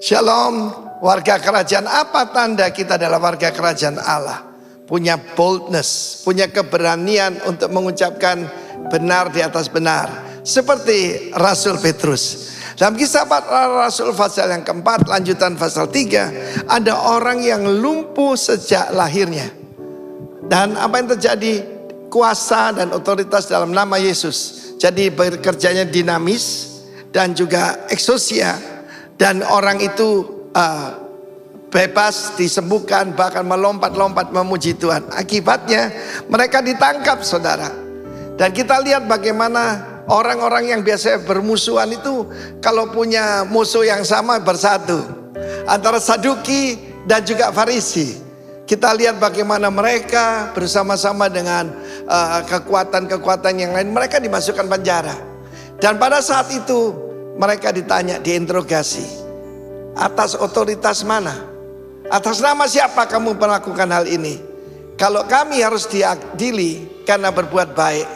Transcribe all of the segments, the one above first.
Shalom, warga kerajaan. Apa tanda kita adalah warga kerajaan Allah? Punya boldness, punya keberanian untuk mengucapkan benar di atas benar. Seperti Rasul Petrus. Dalam kisah Rasul pasal yang keempat, lanjutan pasal 3, ada orang yang lumpuh sejak lahirnya. Dan apa yang terjadi? Kuasa dan otoritas dalam nama Yesus. Jadi bekerjanya dinamis dan juga eksosia. Dan orang itu bebas disembuhkan, bahkan melompat-lompat memuji Tuhan. Akibatnya mereka ditangkap, saudara. Dan kita lihat bagaimana orang-orang yang biasa bermusuhan itu kalau punya musuh yang sama bersatu. Antara Saduki dan juga Farisi. Kita lihat bagaimana mereka bersama-sama dengan kekuatan-kekuatan yang lain. Mereka dimasukkan penjara. Dan pada saat itu mereka ditanya, diinterogasi. Atas otoritas mana? Atas nama siapa kamu melakukan hal ini? Kalau kami harus diadili karena berbuat baik,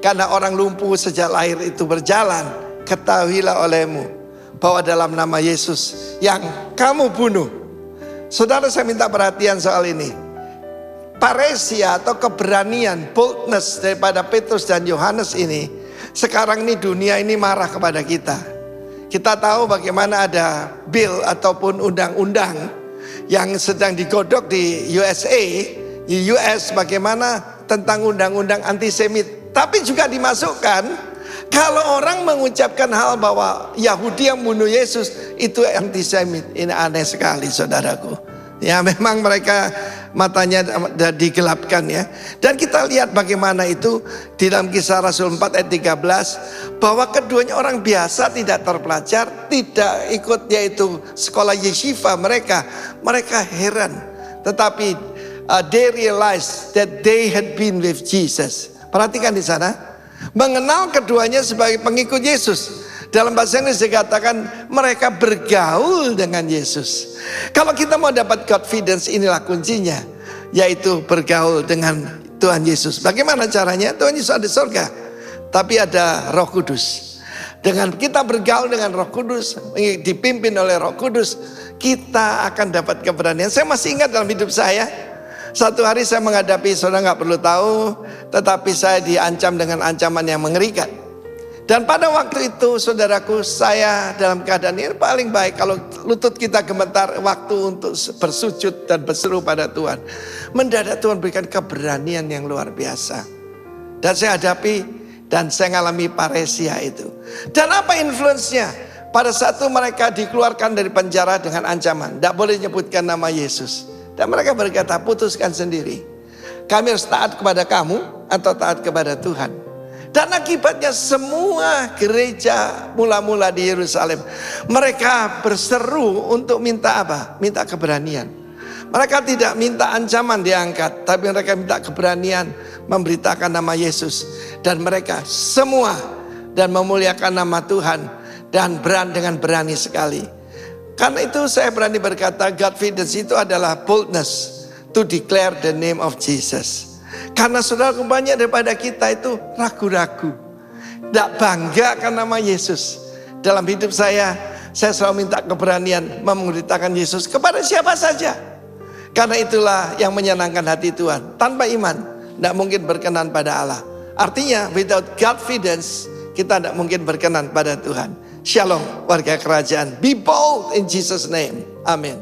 karena orang lumpuh sejak lahir itu berjalan, ketahuilah olehmu bahwa dalam nama Yesus yang kamu bunuh. Saudara, saya minta perhatian soal ini. Paresia atau keberanian, boldness daripada Petrus dan Yohanes ini, sekarang ini dunia ini marah kepada kita. Kita tahu bagaimana ada bill ataupun undang-undang yang sedang digodok di USA, di US, bagaimana tentang undang-undang antisemit. Tapi juga dimasukkan kalau orang mengucapkan hal bahwa Yahudi yang bunuh Yesus itu antisemit. Ini aneh sekali, saudaraku. Ya, memang mereka matanya digelapkan ya. Dan kita lihat bagaimana itu di dalam kisah Rasul 4 ayat 13. Bahwa keduanya orang biasa, tidak terpelajar, tidak ikut yaitu sekolah yeshiva mereka. Mereka heran. Tetapi they realized that they had been with Jesus. Perhatikan di sana. Mengenal keduanya sebagai pengikut Yesus. Dalam bahasa Inggris dikatakan mereka bergaul dengan Yesus. Kalau kita mau dapat confidence, inilah kuncinya, yaitu bergaul dengan Tuhan Yesus. Bagaimana caranya? Tuhan Yesus ada di surga, tapi ada Roh Kudus. Dengan kita bergaul dengan Roh Kudus, dipimpin oleh Roh Kudus, kita akan dapat keberanian. Saya masih ingat dalam hidup saya, satu hari saya menghadapi, saudara nggak perlu tahu, tetapi saya diancam dengan ancaman yang mengerikan. Dan pada waktu itu, saudaraku, saya dalam keadaan ini paling baik kalau lutut kita gemetar, waktu untuk bersujud dan berseru pada Tuhan. Mendadak Tuhan berikan keberanian yang luar biasa. Dan saya hadapi dan saya ngalami paresia itu. Dan apa influence-nya? Pada saat itu mereka dikeluarkan dari penjara dengan ancaman, tidak boleh menyebutkan nama Yesus. Dan mereka berkata, putuskan sendiri. Kami harus taat kepada kamu atau taat kepada Tuhan. Dan akibatnya semua gereja mula-mula di Yerusalem, mereka berseru untuk minta apa? Minta keberanian. Mereka tidak minta ancaman diangkat, tapi mereka minta keberanian memberitakan nama Yesus. Dan mereka semua dan memuliakan nama Tuhan dan dengan berani sekali. Karena itu saya berani berkata, Godfidence itu adalah boldness to declare the name of Jesus. Karena saudara, banyak daripada kita itu ragu-ragu, tidak bangga karena nama Yesus. Dalam hidup saya selalu minta keberanian memberitakan Yesus kepada siapa saja. Karena itulah yang menyenangkan hati Tuhan. Tanpa iman tidak mungkin berkenan pada Allah. Artinya without confidence kita tidak mungkin berkenan pada Tuhan. Shalom warga kerajaan. Be bold in Jesus name. Amin.